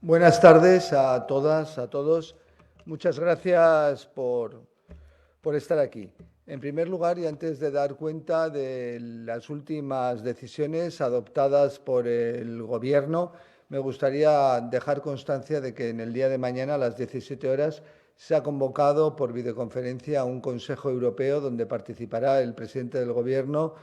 Buenas tardes a todas, a todos. Muchas gracias por estar aquí. En primer lugar, y antes de dar cuenta de las últimas decisiones adoptadas por el Gobierno, me gustaría dejar constancia de que en el día de mañana, a las 17 horas, se ha convocado por videoconferencia un Consejo Europeo donde participará el presidente del Gobierno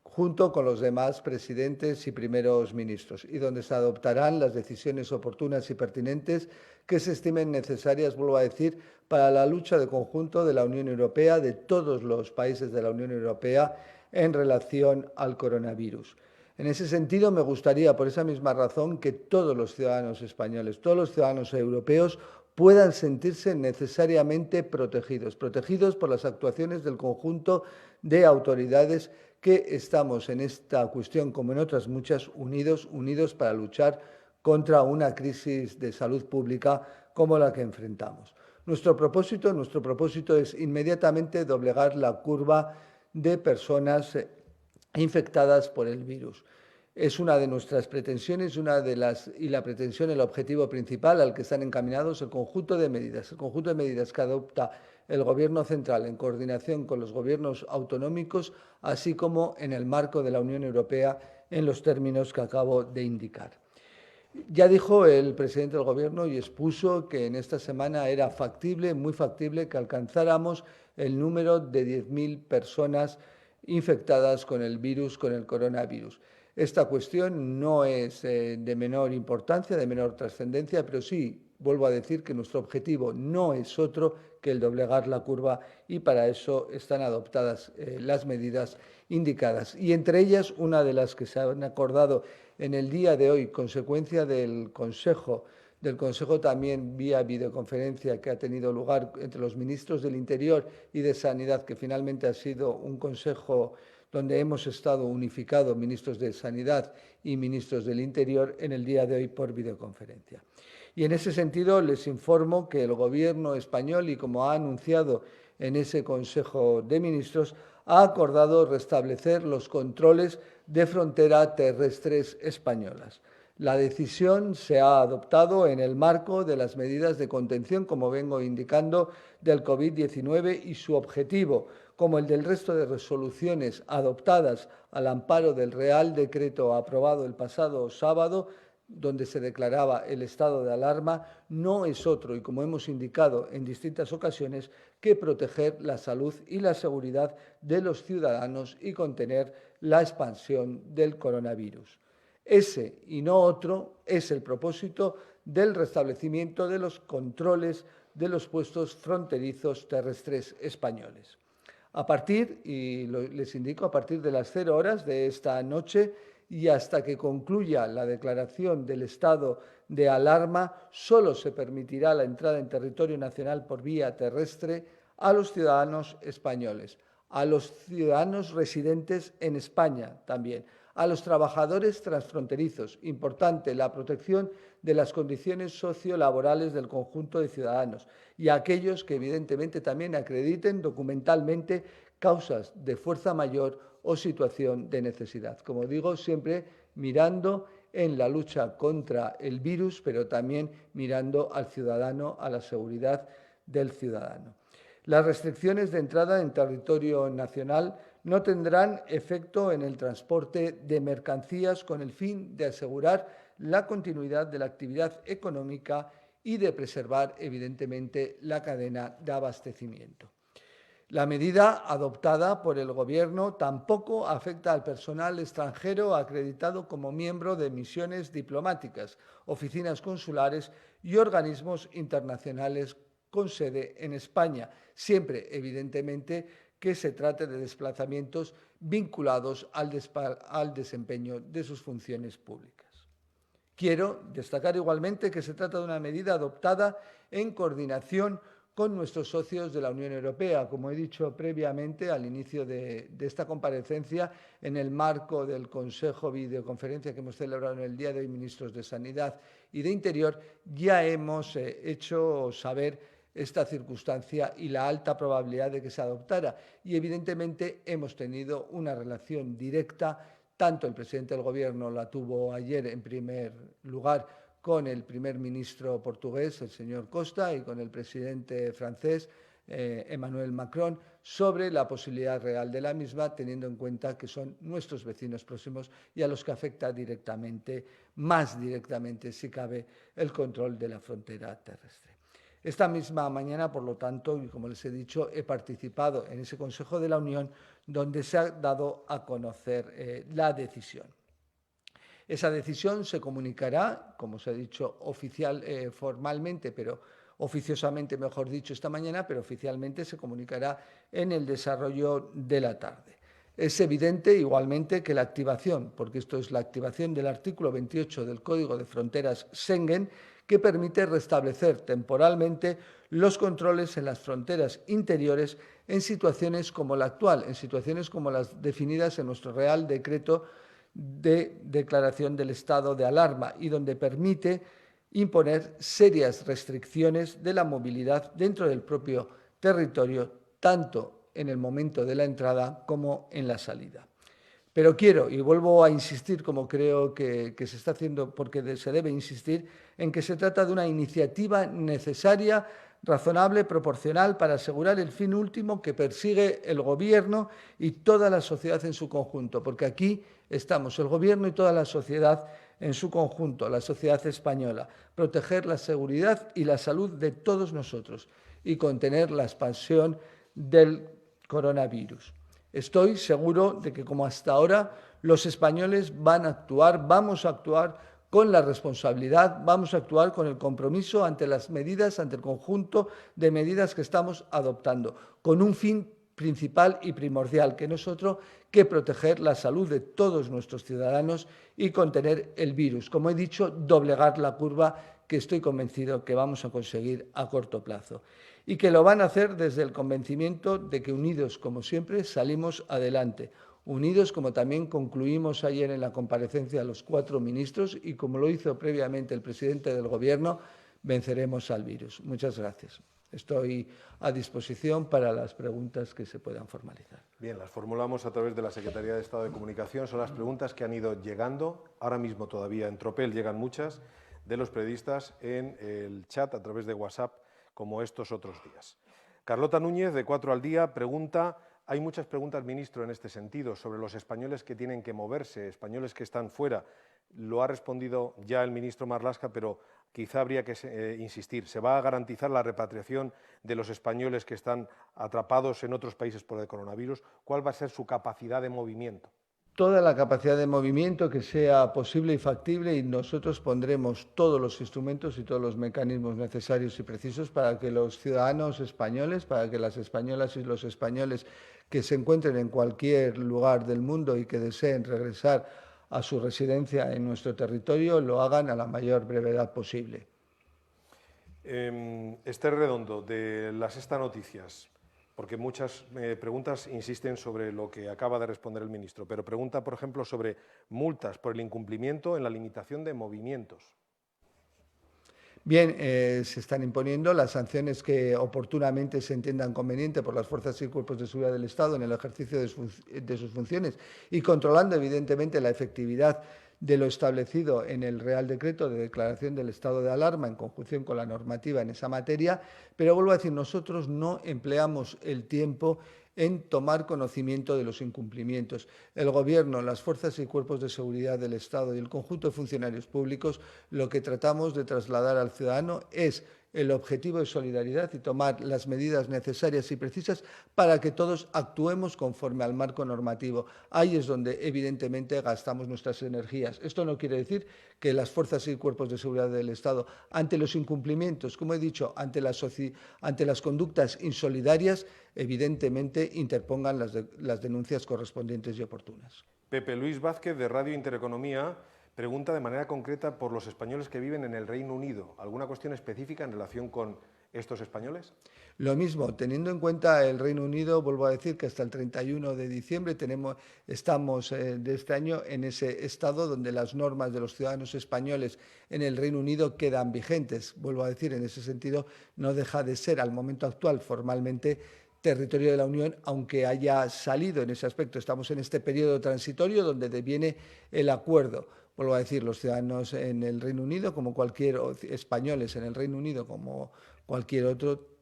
junto con los demás presidentes y primeros ministros, y donde se adoptarán las decisiones oportunas y pertinentes que se estimen necesarias, vuelvo a decir, para la lucha de conjunto de la Unión Europea, de todos los países de la Unión Europea, en relación al coronavirus. En ese sentido, me gustaría, por esa misma razón, que todos los ciudadanos españoles, todos los ciudadanos europeos, puedan sentirse necesariamente protegidos, protegidos por las actuaciones del conjunto de autoridades que estamos en esta cuestión, como en otras muchas, unidos para luchar contra una crisis de salud pública como la que enfrentamos. Nuestro propósito es inmediatamente doblegar la curva de personas infectadas por el virus. Es una de nuestras pretensiones, la pretensión, el objetivo principal al que están encaminados el conjunto de medidas que adopta el Gobierno central en coordinación con los gobiernos autonómicos, así como en el marco de la Unión Europea en los términos que acabo de indicar. Ya dijo el presidente del Gobierno y expuso que en esta semana era factible, muy factible, que alcanzáramos el número de 10.000 personas infectadas con el virus, con el coronavirus. Esta cuestión no es de menor importancia, de menor trascendencia, pero sí, vuelvo a decir que nuestro objetivo no es otro que el doblegar la curva, y para eso están adoptadas las medidas indicadas. Y entre ellas, una de las que se han acordado en el día de hoy, consecuencia del Consejo también vía videoconferencia que ha tenido lugar entre los ministros del Interior y de Sanidad, que finalmente ha sido un consejo donde hemos estado unificados ministros de Sanidad y ministros del Interior en el día de hoy por videoconferencia. Y en ese sentido les informo que el Gobierno español, y como ha anunciado en ese Consejo de Ministros, ha acordado restablecer los controles de frontera terrestres españolas. La decisión se ha adoptado en el marco de las medidas de contención, como vengo indicando, del COVID-19, y su objetivo, como el del resto de resoluciones adoptadas al amparo del Real Decreto aprobado el pasado sábado, donde se declaraba el estado de alarma, no es otro, y como hemos indicado en distintas ocasiones, que proteger la salud y la seguridad de los ciudadanos y contener la expansión del coronavirus. Ese y no otro es el propósito del restablecimiento de los controles de los puestos fronterizos terrestres españoles. Les indico, a partir de las 0 horas de esta noche y hasta que concluya la declaración del estado de alarma, solo se permitirá la entrada en territorio nacional por vía terrestre a los ciudadanos españoles, a los ciudadanos residentes en España también, a los trabajadores transfronterizos. Importante, la protección de las condiciones sociolaborales del conjunto de ciudadanos, y a aquellos que evidentemente también acrediten documentalmente causas de fuerza mayor o situación de necesidad. Como digo, siempre mirando en la lucha contra el virus, pero también mirando al ciudadano, a la seguridad del ciudadano. Las restricciones de entrada en territorio nacional no tendrán efecto en el transporte de mercancías, con el fin de asegurar la continuidad de la actividad económica y de preservar, evidentemente, la cadena de abastecimiento. La medida adoptada por el Gobierno tampoco afecta al personal extranjero acreditado como miembro de misiones diplomáticas, oficinas consulares y organismos internacionales con sede en España, siempre, evidentemente, que se trate de desplazamientos vinculados al desempeño de sus funciones públicas. Quiero destacar igualmente que se trata de una medida adoptada en coordinación con nuestros socios de la Unión Europea, como he dicho previamente al inicio de esta comparecencia, en el marco del Consejo videoconferencia que hemos celebrado en el día de hoy, ministros de Sanidad y de Interior. Ya hemos hecho saber esta circunstancia y la alta probabilidad de que se adoptara, y evidentemente hemos tenido una relación directa. Tanto el presidente del Gobierno la tuvo ayer en primer lugar con el primer ministro portugués, el señor Costa, y con el presidente francés, Emmanuel Macron, sobre la posibilidad real de la misma, teniendo en cuenta que son nuestros vecinos próximos y a los que afecta directamente, más directamente, si cabe, el control de la frontera terrestre. Esta misma mañana, por lo tanto, y como les he dicho, he participado en ese Consejo de la Unión donde se ha dado a conocer la decisión. Esa decisión se comunicará, como se ha dicho, formalmente, pero oficiosamente, mejor dicho, esta mañana, pero oficialmente se comunicará en el desarrollo de la tarde. Es evidente igualmente que la activación, porque esto es la activación del artículo 28 del Código de Fronteras Schengen, que permite restablecer temporalmente los controles en las fronteras interiores en situaciones como la actual, en situaciones como las definidas en nuestro Real Decreto de declaración del estado de alarma y donde permite imponer serias restricciones de la movilidad dentro del propio territorio, tanto en el momento de la entrada como en la salida. Pero quiero, y vuelvo a insistir, como creo que se está haciendo, porque se debe insistir, en que se trata de una iniciativa necesaria, razonable, proporcional, para asegurar el fin último que persigue el Gobierno y toda la sociedad en su conjunto, porque aquí estamos, el Gobierno y toda la sociedad en su conjunto, la sociedad española, proteger la seguridad y la salud de todos nosotros y contener la expansión del coronavirus. Estoy seguro de que, como hasta ahora, los españoles vamos a actuar con la responsabilidad, vamos a actuar con el compromiso ante las medidas, ante el conjunto de medidas que estamos adoptando, con un fin principal y primordial, que no es otro que proteger la salud de todos nuestros ciudadanos y contener el virus. Como he dicho, doblegar la curva que estoy convencido que vamos a conseguir a corto plazo. Y que lo van a hacer desde el convencimiento de que unidos, como siempre, salimos adelante. Unidos, como también concluimos ayer en la comparecencia de los 4 ministros y como lo hizo previamente el presidente del Gobierno, venceremos al virus. Muchas gracias. Estoy a disposición para las preguntas que se puedan formalizar. Bien, las formulamos a través de la Secretaría de Estado de Comunicación. Son las preguntas que han ido llegando. Ahora mismo todavía en tropel llegan muchas de los periodistas en el chat a través de WhatsApp, como estos otros días. Carlota Núñez, de 4 al Día, pregunta: hay muchas preguntas, ministro, en este sentido, sobre los españoles que tienen que moverse, españoles que están fuera. Lo ha respondido ya el ministro Marlaska, pero quizá habría que insistir. ¿Se va a garantizar la repatriación de los españoles que están atrapados en otros países por el coronavirus? ¿Cuál va a ser su capacidad de movimiento? Toda la capacidad de movimiento que sea posible y factible, y nosotros pondremos todos los instrumentos y todos los mecanismos necesarios y precisos para que los ciudadanos españoles, para que las españolas y los españoles que se encuentren en cualquier lugar del mundo y que deseen regresar a su residencia en nuestro territorio, lo hagan a la mayor brevedad posible. Esther Redondo, de La Sexta Noticias, porque muchas preguntas insisten sobre lo que acaba de responder el ministro, pero pregunta, por ejemplo, sobre multas por el incumplimiento en la limitación de movimientos. Bien, se están imponiendo las sanciones que oportunamente se entiendan conveniente por las fuerzas y cuerpos de seguridad del Estado en el ejercicio de sus funciones y controlando, evidentemente, la efectividad de lo establecido en el Real Decreto de declaración del estado de alarma en conjunción con la normativa en esa materia, pero vuelvo a decir, nosotros no empleamos el tiempo en tomar conocimiento de los incumplimientos. El Gobierno, las fuerzas y cuerpos de seguridad del Estado y el conjunto de funcionarios públicos, lo que tratamos de trasladar al ciudadano es el objetivo de solidaridad y tomar las medidas necesarias y precisas para que todos actuemos conforme al marco normativo. Ahí es donde, evidentemente, gastamos nuestras energías. Esto no quiere decir que las fuerzas y cuerpos de seguridad del Estado, ante los incumplimientos, como he dicho, ante las conductas insolidarias, evidentemente interpongan las denuncias correspondientes y oportunas. Pepe Luis Vázquez, de Radio Intereconomía, pregunta de manera concreta por los españoles que viven en el Reino Unido. ¿Alguna cuestión específica en relación con estos españoles? Lo mismo, teniendo en cuenta el Reino Unido, vuelvo a decir que hasta el 31 de diciembre estamos de este año en ese estado donde las normas de los ciudadanos españoles en el Reino Unido quedan vigentes. Vuelvo a decir, en ese sentido, no deja de ser al momento actual formalmente territorio de la Unión, aunque haya salido en ese aspecto. Estamos en este periodo transitorio donde deviene el acuerdo. Vuelvo a decir, los ciudadanos en el Reino Unido, como españoles en el Reino Unido, como cualquier otro,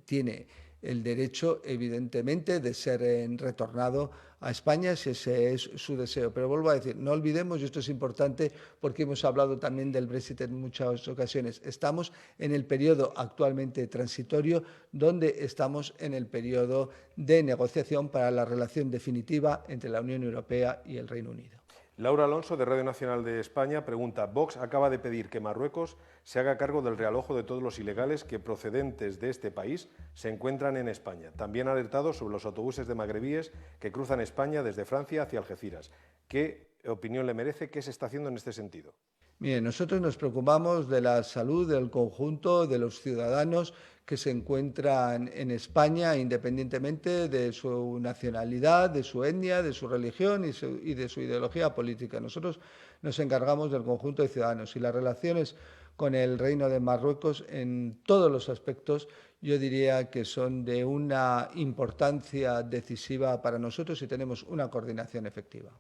tiene el derecho, evidentemente, de ser retornado a España si ese es su deseo. Pero vuelvo a decir, no olvidemos, y esto es importante porque hemos hablado también del Brexit en muchas ocasiones, estamos en el periodo actualmente transitorio, donde estamos en el periodo de negociación para la relación definitiva entre la Unión Europea y el Reino Unido. Laura Alonso, de Radio Nacional de España, pregunta: Vox acaba de pedir que Marruecos se haga cargo del realojo de todos los ilegales que, procedentes de este país, se encuentran en España. También ha alertado sobre los autobuses de magrebíes que cruzan España desde Francia hacia Algeciras. ¿Qué opinión le merece? ¿Qué se está haciendo en este sentido? Bien, nosotros nos preocupamos de la salud del conjunto de los ciudadanos que se encuentran en España, independientemente de su nacionalidad, de su etnia, de su religión y de su ideología política. Nosotros nos encargamos del conjunto de ciudadanos y las relaciones con el Reino de Marruecos en todos los aspectos, yo diría que son de una importancia decisiva para nosotros y tenemos una coordinación efectiva.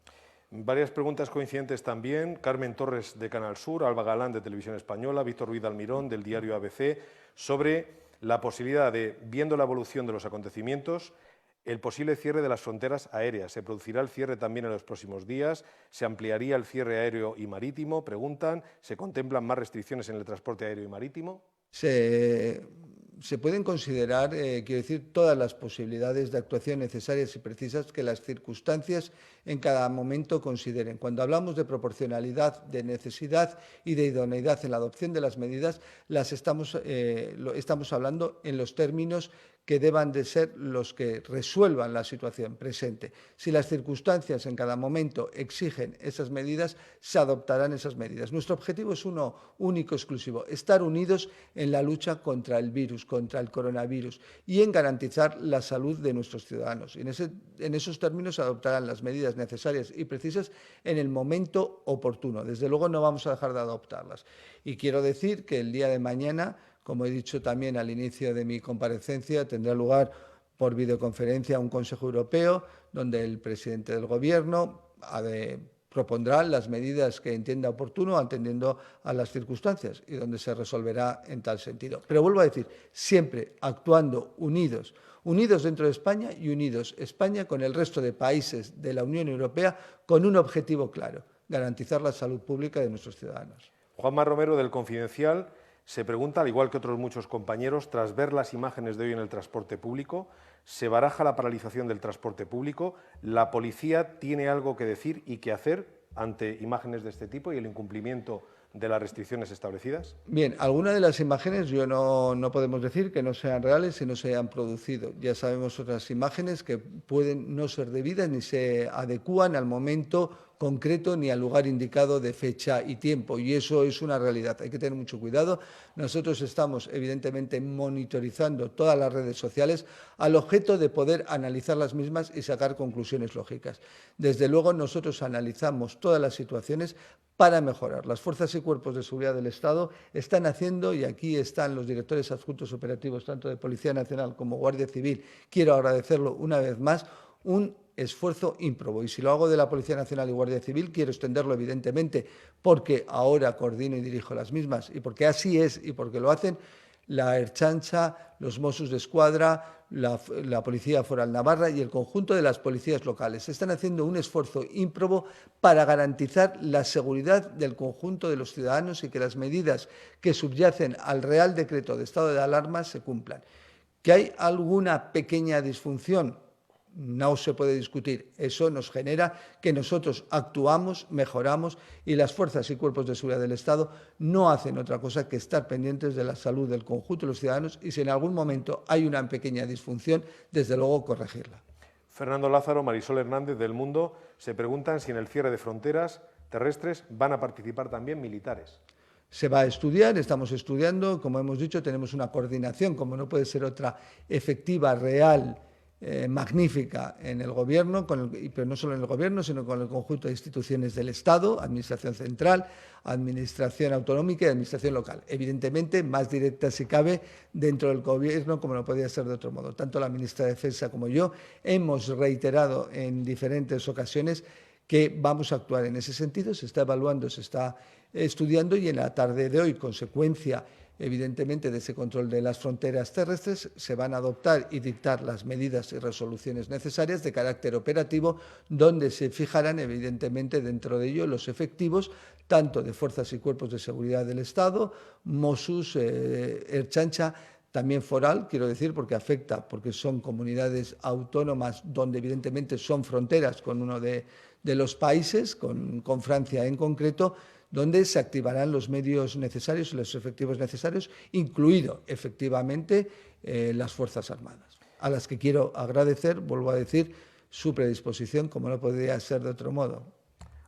Varias preguntas coincidentes también. Carmen Torres, de Canal Sur, Alba Galán, de Televisión Española, Víctor Ruiz Almirón, del diario ABC, sobre la posibilidad de, viendo la evolución de los acontecimientos, el posible cierre de las fronteras aéreas. ¿Se producirá el cierre también en los próximos días? ¿Se ampliaría el cierre aéreo y marítimo? Preguntan. ¿Se contemplan más restricciones en el transporte aéreo y marítimo? Se pueden considerar, quiero decir, todas las posibilidades de actuación necesarias y precisas que las circunstancias en cada momento consideren. Cuando hablamos de proporcionalidad, de necesidad y de idoneidad en la adopción de las medidas, estamos hablando en los términos que deban de ser los que resuelvan la situación presente. Si las circunstancias en cada momento exigen esas medidas, se adoptarán esas medidas. Nuestro objetivo es uno único, exclusivo: estar unidos en la lucha contra el virus, contra el coronavirus, y en garantizar la salud de nuestros ciudadanos. En esos términos se adoptarán las medidas necesarias y precisas en el momento oportuno. Desde luego no vamos a dejar de adoptarlas. Y quiero decir que el día de mañana, como he dicho también al inicio de mi comparecencia, tendrá lugar por videoconferencia un Consejo Europeo donde el presidente del Gobierno propondrá las medidas que entienda oportuno, atendiendo a las circunstancias, y donde se resolverá en tal sentido. Pero vuelvo a decir, siempre actuando unidos dentro de España y unidos España con el resto de países de la Unión Europea, con un objetivo claro: garantizar la salud pública de nuestros ciudadanos. Juanma Romero, del Confidencial, se pregunta, al igual que otros muchos compañeros, tras ver las imágenes de hoy en el transporte público, se baraja la paralización del transporte público. ¿La policía tiene algo que decir y que hacer ante imágenes de este tipo y el incumplimiento de las restricciones establecidas? Bien, algunas de las imágenes no podemos decir que no sean reales y no se hayan producido. Ya sabemos otras imágenes que pueden no ser debidas ni se adecúan al momento concreto ni al lugar indicado de fecha y tiempo, y eso es una realidad. Hay que tener mucho cuidado. Nosotros estamos, evidentemente, monitorizando todas las redes sociales al objeto de poder analizar las mismas y sacar conclusiones lógicas. Desde luego, nosotros analizamos todas las situaciones para mejorar. Las fuerzas y cuerpos de seguridad del Estado están haciendo, y aquí están los directores adjuntos operativos, tanto de Policía Nacional como Guardia Civil, quiero agradecerlo una vez más, un esfuerzo ímprobo. Y si lo hago de la Policía Nacional y Guardia Civil, quiero extenderlo, evidentemente, porque ahora coordino y dirijo las mismas, y porque así es y porque lo hacen la Ertzaintza, los Mossos d'Esquadra, la Policía Foral Navarra y el conjunto de las policías locales. Están haciendo un esfuerzo ímprobo para garantizar la seguridad del conjunto de los ciudadanos y que las medidas que subyacen al Real Decreto de estado de alarma se cumplan. ¿Que hay alguna pequeña disfunción? No se puede discutir. Eso nos genera que nosotros actuamos, mejoramos, y las fuerzas y cuerpos de seguridad del Estado no hacen otra cosa que estar pendientes de la salud del conjunto de los ciudadanos, y si en algún momento hay una pequeña disfunción, desde luego corregirla. Fernando Lázaro, Marisol Hernández, del Mundo, se preguntan si en el cierre de fronteras terrestres van a participar también militares. Se va a estudiar, estamos estudiando, como hemos dicho, tenemos una coordinación, como no puede ser otra, efectiva, real, magnífica en el Gobierno, pero no solo en el Gobierno, sino con el conjunto de instituciones del Estado, Administración Central, Administración Autonómica y Administración Local. Evidentemente, más directa si cabe dentro del Gobierno, como no podía ser de otro modo. Tanto la ministra de Defensa como yo hemos reiterado en diferentes ocasiones que vamos a actuar en ese sentido. Se está evaluando, se está estudiando y en la tarde de hoy, consecuencia evidentemente de ese control de las fronteras terrestres, se van a adoptar y dictar las medidas y resoluciones necesarias de carácter operativo, donde se fijarán evidentemente dentro de ello los efectivos tanto de fuerzas y cuerpos de seguridad del Estado, Mossos, Ertzaintza, también foral, quiero decir, porque afecta, porque son comunidades autónomas donde evidentemente son fronteras con uno de los países, con Francia en concreto, donde se activarán los medios necesarios y los efectivos necesarios, incluido efectivamente las Fuerzas Armadas, a las que quiero agradecer, vuelvo a decir, su predisposición, como no podría ser de otro modo.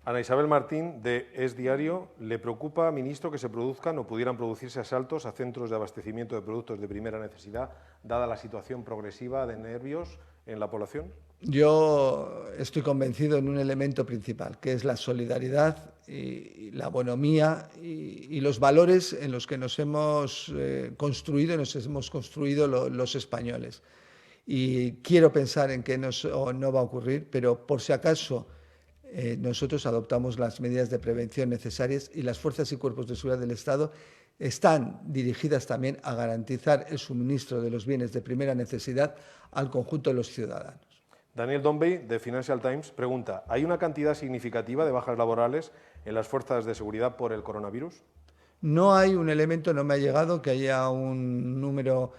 Ana Isabel Martín, de Es Diario, ¿le preocupa, ministro, que se produzcan o pudieran producirse asaltos a centros de abastecimiento de productos de primera necesidad, dada la situación progresiva de nervios en la población? Yo estoy convencido en un elemento principal, que es la solidaridad y la bonomía y los valores en los que nos hemos construido los españoles. Y quiero pensar en que no va a ocurrir, pero por si acaso nosotros adoptamos las medidas de prevención necesarias y las fuerzas y cuerpos de seguridad del Estado están dirigidas también a garantizar el suministro de los bienes de primera necesidad al conjunto de los ciudadanos. Daniel Dombey, de Financial Times, pregunta: ¿hay una cantidad significativa de bajas laborales en las fuerzas de seguridad por el coronavirus? No hay un elemento, no me ha llegado que haya un número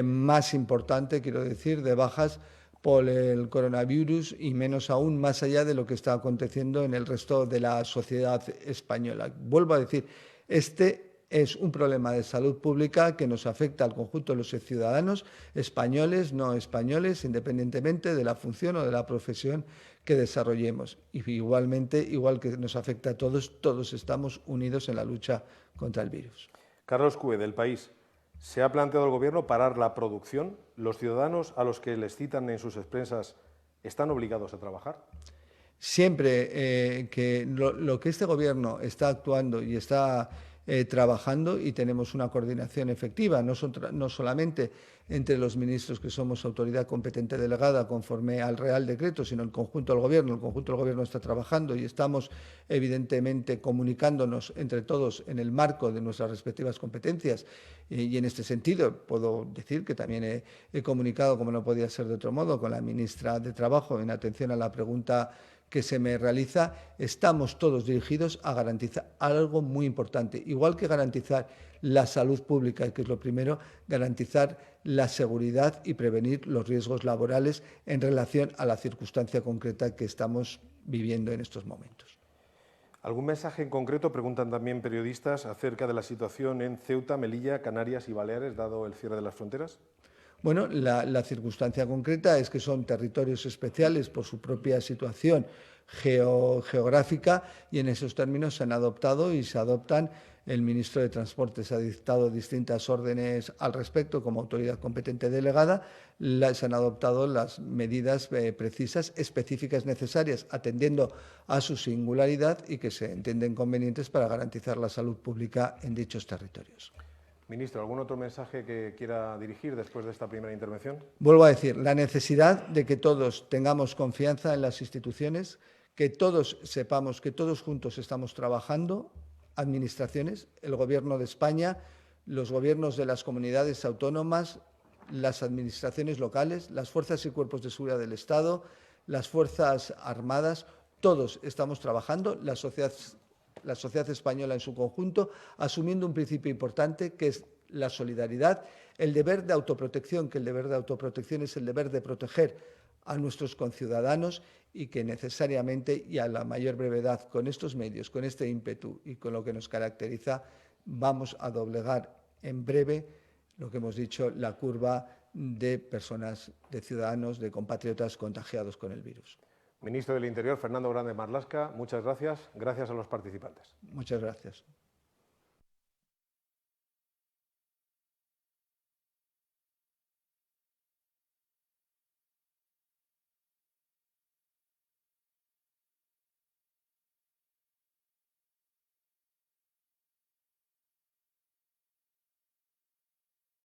más importante, quiero decir, de bajas por el coronavirus y menos aún más allá de lo que está aconteciendo en el resto de la sociedad española. Vuelvo a decir, este es un problema de salud pública que nos afecta al conjunto de los ciudadanos españoles, no españoles, independientemente de la función o de la profesión que desarrollemos. Y igualmente, igual que nos afecta a todos, todos estamos unidos en la lucha contra el virus. Carlos Cue, del País. ¿Se ha planteado el Gobierno parar la producción? ¿Los ciudadanos a los que les citan en sus expensas están obligados a trabajar? Siempre que lo que este Gobierno está actuando y está trabajando, y tenemos una coordinación efectiva, no solamente entre los ministros que somos autoridad competente delegada conforme al Real Decreto, sino el conjunto del Gobierno. El conjunto del Gobierno está trabajando y estamos evidentemente comunicándonos entre todos en el marco de nuestras respectivas competencias y en este sentido puedo decir que también he comunicado, como no podía ser de otro modo, con la ministra de Trabajo en atención a la pregunta que se me realiza. Estamos todos dirigidos a garantizar algo muy importante, igual que garantizar la salud pública, que es lo primero, garantizar la seguridad y prevenir los riesgos laborales en relación a la circunstancia concreta que estamos viviendo en estos momentos. ¿Algún mensaje en concreto, preguntan también periodistas, acerca de la situación en Ceuta, Melilla, Canarias y Baleares, dado el cierre de las fronteras? Bueno, la circunstancia concreta es que son territorios especiales por su propia situación geográfica y en esos términos se han adoptado y se adoptan. El ministro de Transportes ha dictado distintas órdenes al respecto como autoridad competente delegada. Se han adoptado las medidas precisas, específicas, necesarias, atendiendo a su singularidad y que se entienden convenientes para garantizar la salud pública en dichos territorios. Ministro, ¿algún otro mensaje que quiera dirigir después de esta primera intervención? Vuelvo a decir, la necesidad de que todos tengamos confianza en las instituciones, que todos sepamos que todos juntos estamos trabajando, administraciones, el Gobierno de España, los gobiernos de las comunidades autónomas, las administraciones locales, las fuerzas y cuerpos de seguridad del Estado, las Fuerzas Armadas, todos estamos trabajando, la sociedad española en su conjunto, asumiendo un principio importante que es la solidaridad, el deber de autoprotección, que el deber de autoprotección es el deber de proteger a nuestros conciudadanos y que necesariamente y a la mayor brevedad con estos medios, con este ímpetu y con lo que nos caracteriza, vamos a doblegar en breve lo que hemos dicho, la curva de personas, de ciudadanos, de compatriotas contagiados con el virus. Ministro del Interior, Fernando Grande Marlaska, muchas gracias. Gracias a los participantes. Muchas gracias.